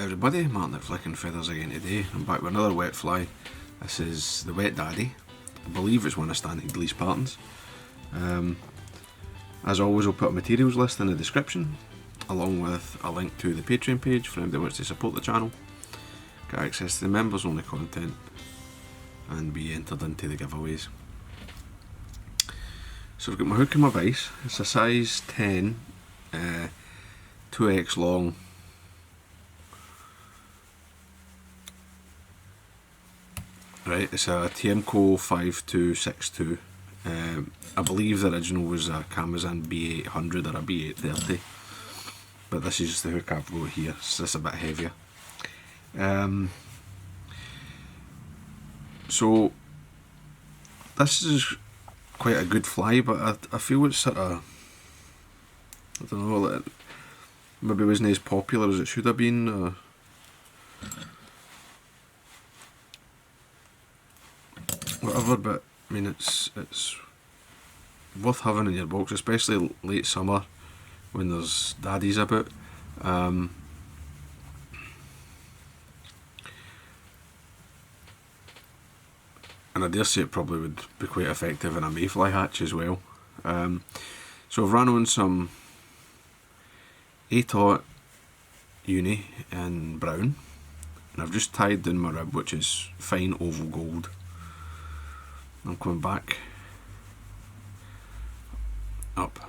everybody, Martyn at Flicking Feathers again today. I'm back with another wet fly. This is the Wet Daddy. I believe it's one of Stanley's least patterns. As always, I'll put a materials list in the description, along with a link to the Patreon page for anybody who wants to support the channel, get access to the members only content, and be entered into the giveaways. So I've got my hook and my vise. It's a size 10, 2x long. Right, it's a TMCO 5262. I believe the original was a Kamasan B800 or a B830, but this is the hook I've got here. It's just a bit heavier. So this is quite a good fly, but I feel it's sort of, I don't know, maybe wasn't as popular as it should have been. Whatever, but I mean it's worth having in your box, especially late summer when there's daddies about. And I dare say it probably would be quite effective in a mayfly hatch as well. So I've ran on some 8/0 uni in brown, and I've just tied down my rib, which is fine oval gold. I'm coming back up,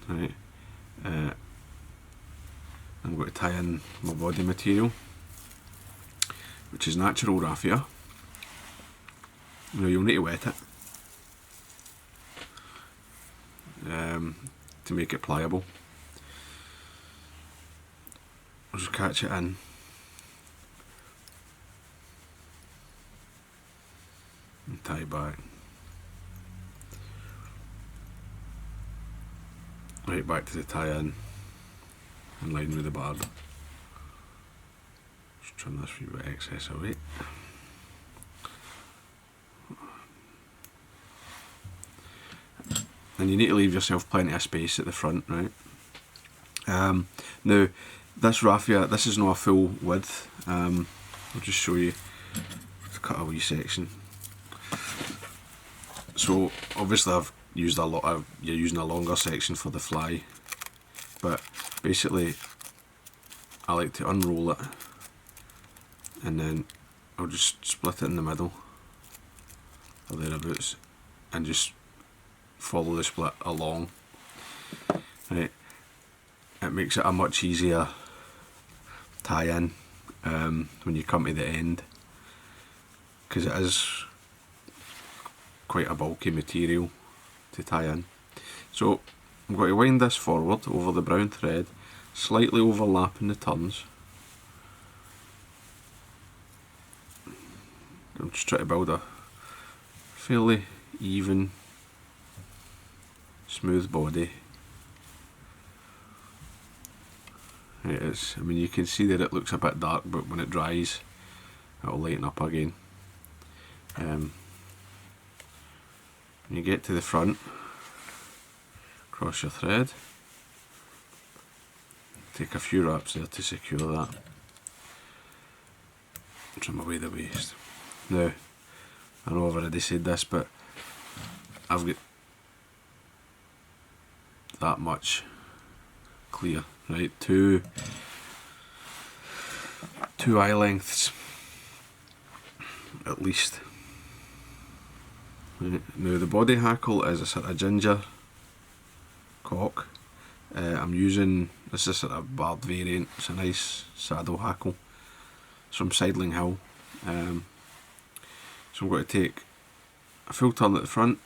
right. I'm going to tie in my body material, which is natural raffia. Now you'll need to wet it to make it pliable. I'll just catch it in. And tie it back. Right back to the tie-in, in line with the barb. Just trim this wee bit excess away. And you need to leave yourself plenty of space at the front, right? Now, this raffia, this is not a full width. I'll just show you, cut a wee section. So obviously you're using a longer section for the fly, but basically I like to unroll it and then I'll just split it in the middle or thereabouts and just follow the split along. Right, it makes it a much easier tie-in when you come to the end, because it is quite a bulky material to tie in. So I'm going to wind this forward over the brown thread, slightly overlapping the turns. I'm just trying to build a fairly even, smooth body. It is, I mean, you can see that it looks a bit dark, but when it dries it'll lighten up again. When you get to the front, cross your thread, take a few wraps there to secure that, trim away the waste. Now, I know I've already said this, but I've got that much clear, right? Two eye lengths at least. Right. Now the body hackle is a sort of ginger cock. I'm using, this is a sort of barred variant, it's a nice saddle hackle. It's from Sidling Hill. So I'm going to take a full turn at the front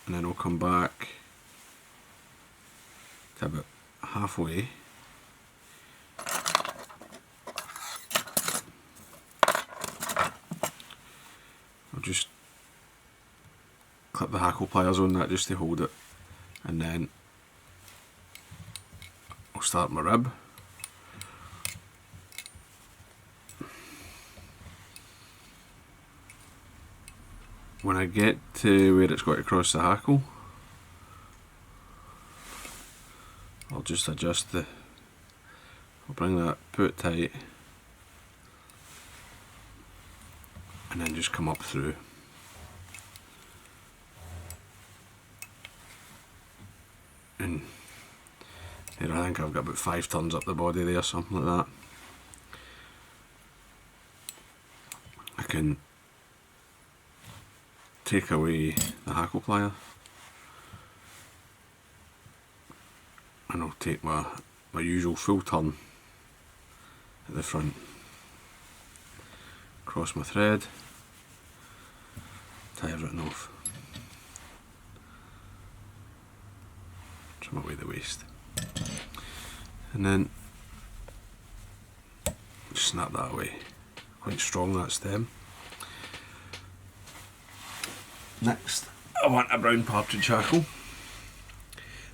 and then I'll come back to about halfway. I'll just clip the hackle pliers on that just to hold it, and then I'll start my rib. When I get to where it's got to cross the hackle, I'll just adjust the, I'll bring that put tight and then just come up through. And here I think I've got about 5 turns up the body there, something like that. I can take away the hackle plier, and I'll take my usual full turn at the front, cross my thread, tie everything off, trim away the waist, and then just snap that away. Quite strong, that stem. Next, I want a brown partridge hackle,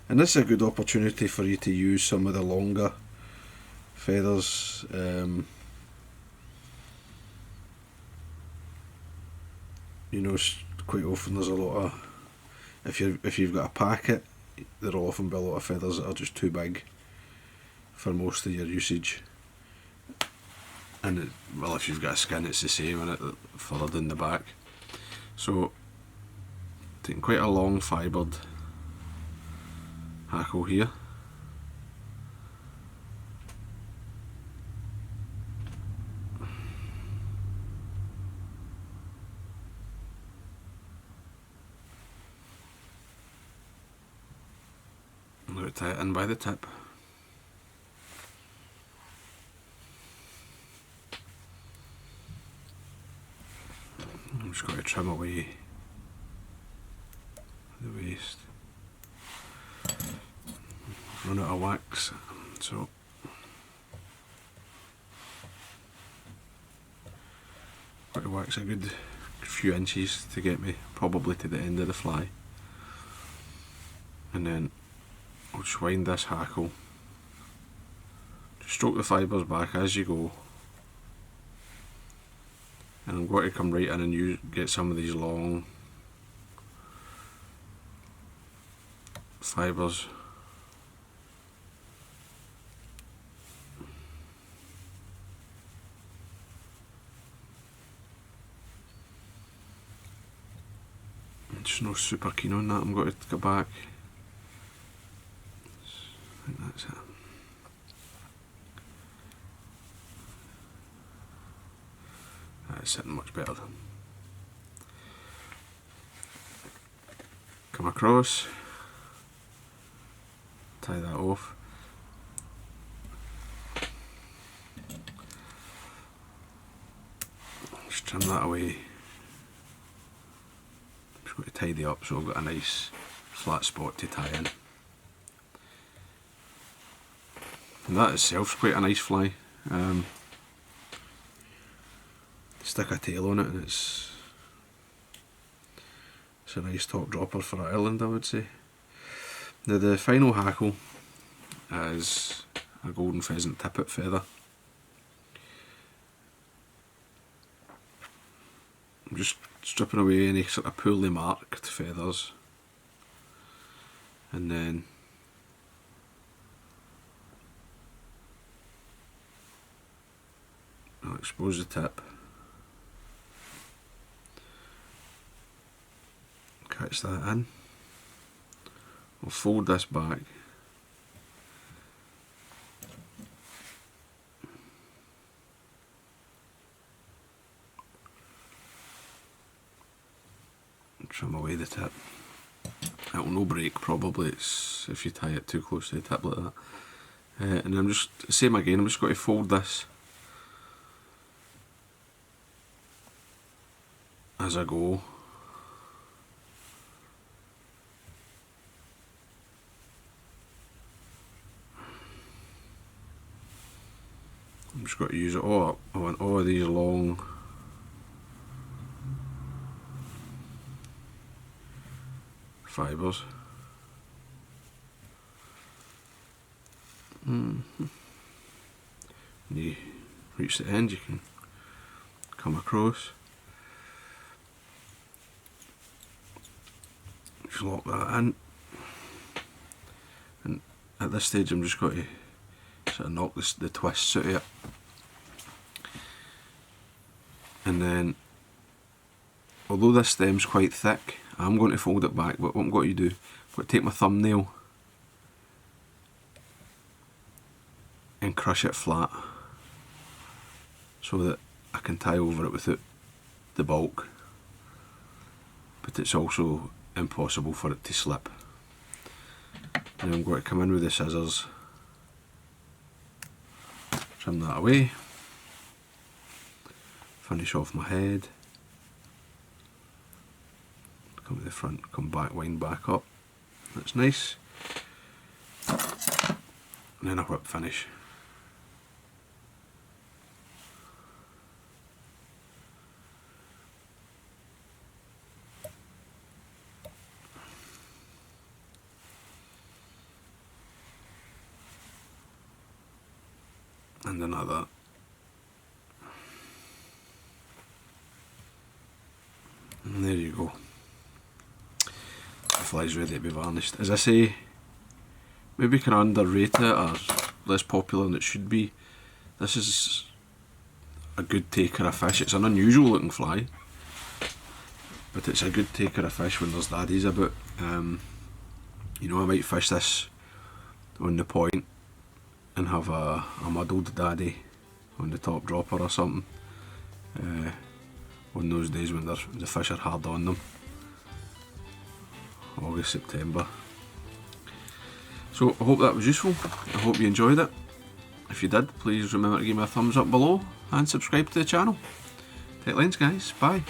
and this is a good opportunity for you to use some of the longer feathers. You know, quite often there's a lot of, if you've got a packet, there'll often be a lot of feathers that are just too big for most of your usage. And well, if you've got a skin, it's the same, and it further down the back. So taking quite a long fibred hackle here, I'm going to tie it in by the tip. I'm just going to trim away the waist. Run out of wax, so got to wax a good few inches to get me probably to the end of the fly, and then I'll just wind this hackle, just stroke the fibres back as you go, and I'm going to come right in and get some of these long fibres. I'm just not super keen on that, I'm going to go back. I think that's it. That's sitting much better. Come across, tie that off. Just trim that away. Just got to tidy up so I've got a nice flat spot to tie in. And that itself is quite a nice fly. Stick a tail on it, and it's a nice top dropper for Ireland, I would say. Now the final hackle is a golden pheasant tippet feather. I'm just stripping away any sort of poorly marked feathers, and then I'll expose the tip, catch that in. I'll fold this back, and trim away the tip. It will no break probably, it's if you tie it too close to the tip like that. And I'm just, same again, I'm just going to fold this as I go. I'm just going to use it all up. I want all of these long fibres. When you reach the end, you can come across, just lock that in, and at this stage I'm just going to sort of knock the twists out of it, and then although this stem's quite thick, I'm going to fold it back, but what I'm going to do, I'm going to take my thumbnail and crush it flat so that I can tie over it without the bulk, but it's also impossible for it to slip. Now I'm going to come in with the scissors, trim that away, finish off my head, come to the front, come back, wind back up, that's nice, and then a whip finish. And another. And there you go. The fly's ready to be varnished. As I say, maybe can underrate it or less popular than it should be. This is a good taker of fish. It's an unusual looking fly, but it's a good taker of fish when there's daddies about. You know, I might fish this on the point and have a muddled daddy on the top dropper or something, on those days when the fish are hard on them, August, September. So I hope that was useful, I hope you enjoyed it. If you did, please remember to give me a thumbs up below and subscribe to the channel. Take lanes guys, bye.